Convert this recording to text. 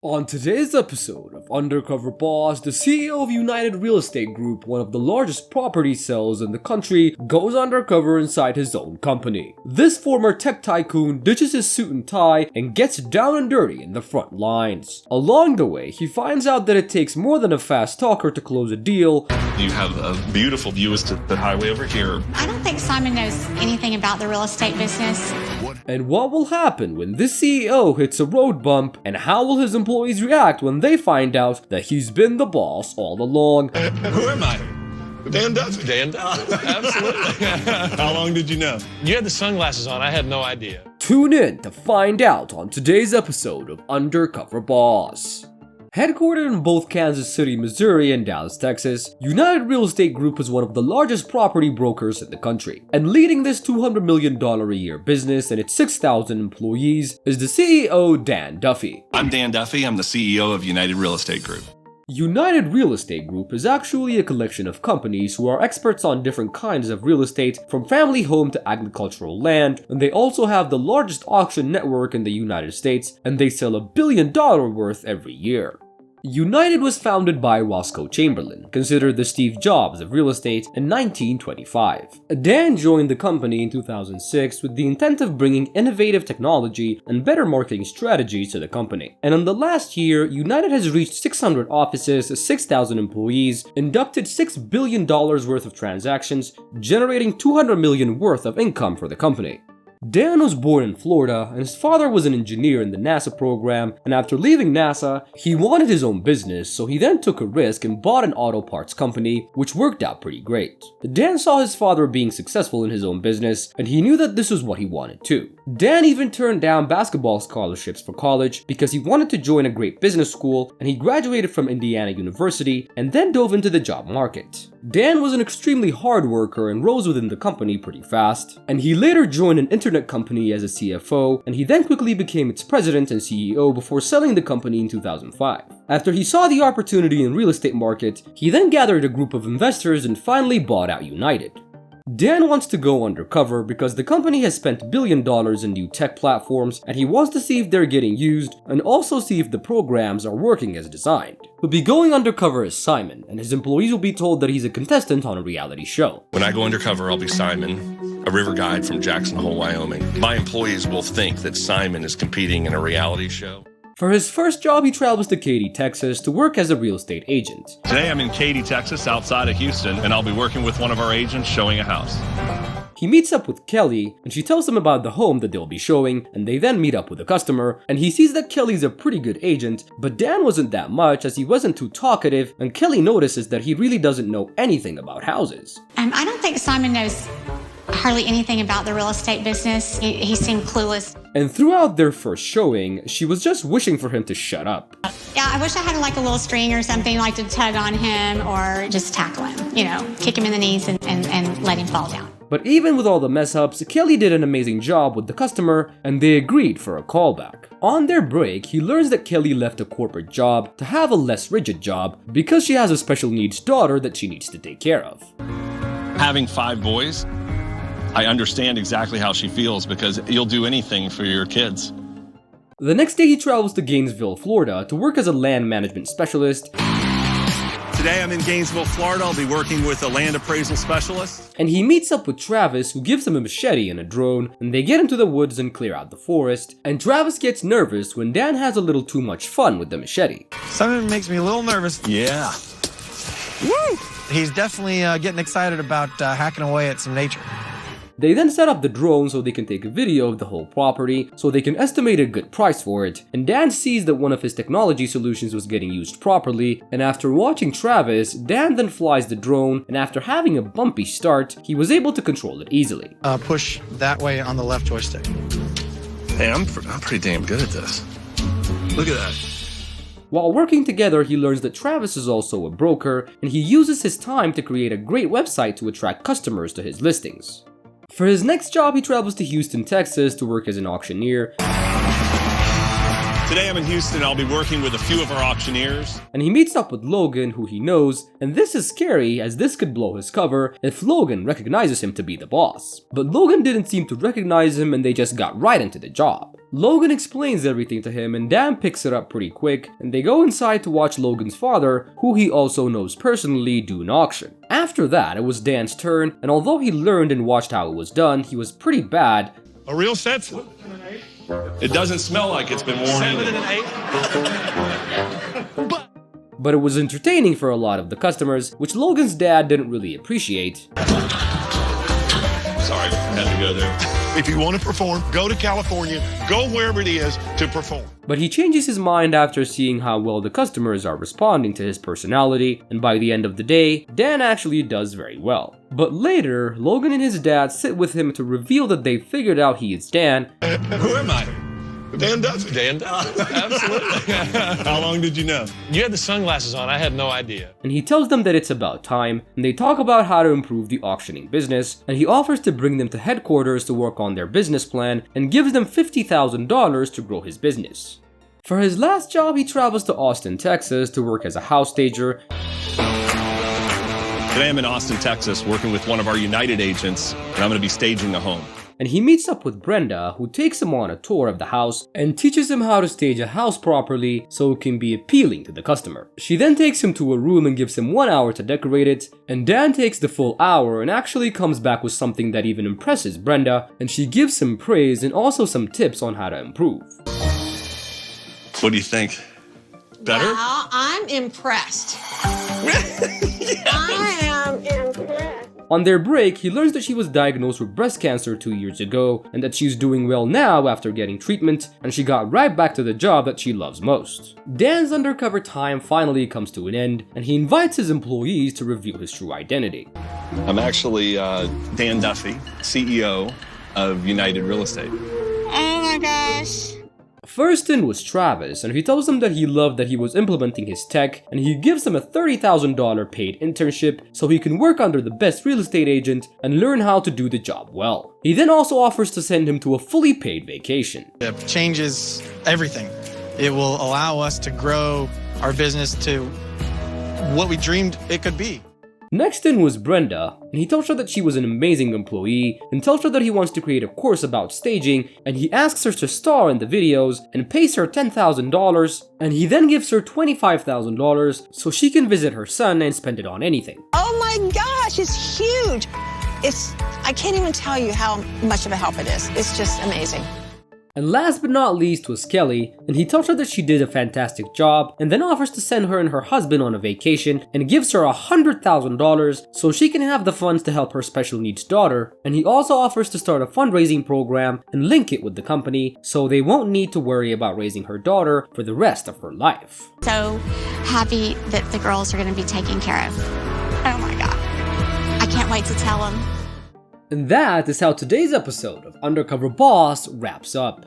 On today's episode of Undercover Boss, the CEO of United Real Estate Group, one of the largest property sales in the country, goes undercover inside his own company. This former tech tycoon ditches his suit and tie and gets down and dirty in the front lines. Along the way, he finds out that it takes more than a fast talker to close a deal. You have a beautiful view as to the highway over here. I don't think Simon knows anything about the real estate business. And what will happen when this CEO hits a road bump, and how will his employees react when they find out that he's been the boss all along? Who am I? Dan Duffy. Dan Duffy. Absolutely. How long did you know? You had the sunglasses on. I had no idea. Tune in to find out on today's episode of Undercover Boss. Headquartered in both Kansas City, Missouri and Dallas, Texas, United Real Estate Group is one of the largest property brokers in the country. And leading this $200 million a year business and its 6,000 employees is the CEO, Dan Duffy. I'm Dan Duffy. I'm the CEO of United Real Estate Group. United Real Estate Group is actually a collection of companies who are experts on different kinds of real estate, from family home to agricultural land, and they also have the largest auction network in the United States, and they sell $1 billion worth every year. United was founded by Roscoe Chamberlain, considered the Steve Jobs of real estate, in 1925. Dan joined the company in 2006 with the intent of bringing innovative technology and better marketing strategies to the company. And in the last year, United has reached 600 offices, 6,000 employees, inducted $6 billion worth of transactions, generating $200 million worth of income for the company. Dan was born in Florida, and his father was an engineer in the NASA program, and after leaving NASA, he wanted his own business, so he then took a risk and bought an auto parts company, which worked out pretty great. Dan saw his father being successful in his own business, and he knew that this was what he wanted too. Dan even turned down basketball scholarships for college because he wanted to join a great business school, and he graduated from Indiana University and then dove into the job market. Dan was an extremely hard worker and rose within the company pretty fast, and he later joined an internet company as a CFO, and he then quickly became its president and CEO before selling the company in 2005. After he saw the opportunity in real estate market, he then gathered a group of investors and finally bought out United. Dan wants to go undercover because the company has spent $1 billion in new tech platforms, and he wants to see if they're getting used and also see if the programs are working as designed. He'll be going undercover as Simon, and his employees will be told that he's a contestant on a reality show. When I go undercover, I'll be Simon, a river guide from Jackson Hole, Wyoming. My employees will think that Simon is competing in a reality show. For his first job, he travels to Katy, Texas to work as a real estate agent. Today I'm in Katy, Texas, outside of Houston, and I'll be working with one of our agents showing a house. He meets up with Kelly, and she tells him about the home that they'll be showing, and they then meet up with the customer, and he sees that Kelly's a pretty good agent, but Dan wasn't that much as he wasn't too talkative, and Kelly notices that he really doesn't know anything about houses. I don't think Simon knows hardly anything about the real estate business. He seemed clueless. And throughout their first showing, she was just wishing for him to shut up. Yeah, I wish I had like a little string or something like to tug on him or just tackle him, kick him in the knees and let him fall down. But even with all the mess-ups, Kelly did an amazing job with the customer, and they agreed for a callback. On their break, he learns that Kelly left a corporate job to have a less rigid job because she has a special needs daughter that she needs to take care of. Having 5 boys, I understand exactly how she feels because you'll do anything for your kids. The next day, he travels to Gainesville, Florida to work as a land management specialist. Today I'm in Gainesville, Florida. I'll be working with a land appraisal specialist. And he meets up with Travis, who gives him a machete and a drone, and they get into the woods and clear out the forest. And Travis gets nervous when Dan has a little too much fun with the machete. Something makes me a little nervous. Yeah. Woo! He's definitely getting excited about hacking away at some nature. They then set up the drone so they can take a video of the whole property, so they can estimate a good price for it, and Dan sees that one of his technology solutions was getting used properly, and after watching Travis, Dan then flies the drone, and after having a bumpy start, he was able to control it easily. Push that way on the left joystick. Hey, I'm pretty damn good at this. Look at that. While working together, he learns that Travis is also a broker, and he uses his time to create a great website to attract customers to his listings. For his next job, he travels to Houston, Texas to work as an auctioneer. Today I'm in Houston. I'll be working with a few of our auctioneers. And he meets up with Logan, who he knows, and this is scary as this could blow his cover if Logan recognizes him to be the boss. But Logan didn't seem to recognize him and they just got right into the job. Logan explains everything to him and Dan picks it up pretty quick, and they go inside to watch Logan's father, who he also knows personally, do an auction. After that, it was Dan's turn, and although he learned and watched how it was done, he was pretty bad. A real set? It doesn't smell like it's been worn 7 in. and an 8. But it was entertaining for a lot of the customers, which Logan's dad didn't really appreciate. Sorry, had to go there. If you want to perform, go to California, go wherever it is to perform. But he changes his mind after seeing how well the customers are responding to his personality, and by the end of the day, Dan actually does very well. But later, Logan and his dad sit with him to reveal that they figured out he is Dan. Who am I? Dan Duffy. Dan Duffy. Absolutely. How long did you know? You had the sunglasses on. I had no idea. And he tells them that it's about time, and they talk about how to improve the auctioning business, and he offers to bring them to headquarters to work on their business plan and gives them $50,000 to grow his business. For his last job, he travels to Austin, Texas to work as a house stager. Today I'm in Austin, Texas, working with one of our United agents, and I'm going to be staging a home. And he meets up with Brenda, who takes him on a tour of the house and teaches him how to stage a house properly so it can be appealing to the customer. She then takes him to a room and gives him 1 hour to decorate it, and Dan takes the full hour and actually comes back with something that even impresses Brenda, and she gives him praise and also some tips on how to improve. What do you think? Better? Wow, I'm impressed. I am impressed. On their break, he learns that she was diagnosed with breast cancer 2 years ago and that she's doing well now after getting treatment, and she got right back to the job that she loves most. Dan's undercover time finally comes to an end, and he invites his employees to reveal his true identity. I'm actually Dan Duffy, CEO of United Real Estate. Oh my gosh. First in was Travis, and he tells them that he loved that he was implementing his tech, and he gives him a $30,000 paid internship so he can work under the best real estate agent and learn how to do the job well. He then also offers to send him to a fully paid vacation. It changes everything. It will allow us to grow our business to what we dreamed it could be. Next in was Brenda, and he tells her that she was an amazing employee and tells her that he wants to create a course about staging, and he asks her to star in the videos and pays her $10,000, and he then gives her $25,000 so she can visit her son and spend it on anything. Oh my gosh, it's huge. I can't even tell you how much of a help it is. It's just amazing. And last but not least was Kelly, and he tells her that she did a fantastic job and then offers to send her and her husband on a vacation and gives her $100,000 so she can have the funds to help her special needs daughter, and he also offers to start a fundraising program and link it with the company so they won't need to worry about raising her daughter for the rest of her life. So happy that the girls are going to be taken care of. Oh my God. I can't wait to tell them. And that is how today's episode of Undercover Boss wraps up.